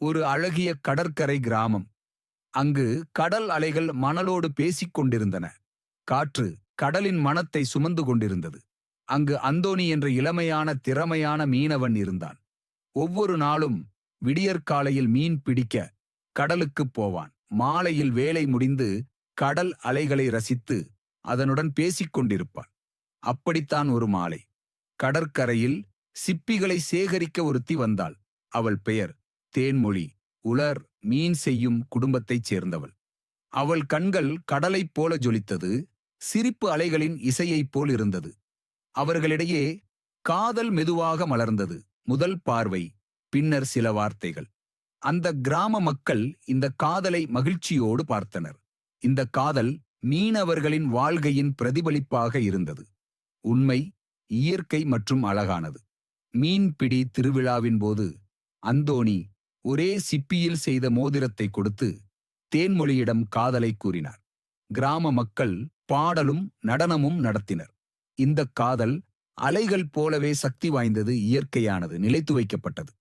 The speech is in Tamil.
ஒரு அழகிய கடற்கரை கிராமம். அங்கு கடல் அலைகள் மணலோடு பேசிக் கொண்டிருந்தன. காற்று கடலின் மணத்தை சுமந்து கொண்டிருந்தது. அங்கு அந்தோனி என்ற இளமையான திறமையான மீனவன் இருந்தான். ஒவ்வொரு நாளும் விடியற்காலையில் மீன் பிடிக்க கடலுக்குப் போவான். மாலையில் வேலை முடிந்து கடல் அலைகளை ரசித்து அதனுடன் பேசிக் கொண்டிருப்பான். அப்படித்தான் ஒரு மாலை. கடற்கரையில் சிப்பிகளை சேகரிக்க ஒருத்தி வந்தாள். அவள் பெயர் தேன்மொழி. உலர் மீன் செய்யும் குடும்பத்தைச் சேர்ந்தவள். அவள் கண்கள் கடலைப் போல ஜொலித்தது. சிரிப்பு அலைகளின் இசையைப் போல் இருந்தது. அவர்களிடையே காதல் மெதுவாக மலர்ந்தது. முதல் பார்வை, பின்னர் சில வார்த்தைகள். அந்த கிராம மக்கள் இந்த காதலை மகிழ்ச்சியோடு பார்த்தனர். இந்த காதல் மீனவர்களின் வாழ்க்கையின் பிரதிபலிப்பாக இருந்தது. உண்மை, இயற்கை மற்றும் அழகானது. மீன்பிடி திருவிழாவின் போது அந்தோணி ஒரே சிப்பியில் செய்த மோதிரத்தை கொடுத்து தேன்மொழியிடம் காதலை கூறினார். கிராம மக்கள் பாடலும் நடனமும் நடத்தினர். இந்த காதல் அலைகள் போலவே சக்தி வாய்ந்தது, இயற்கையானது, நிலைத்து வைக்கப்பட்டது.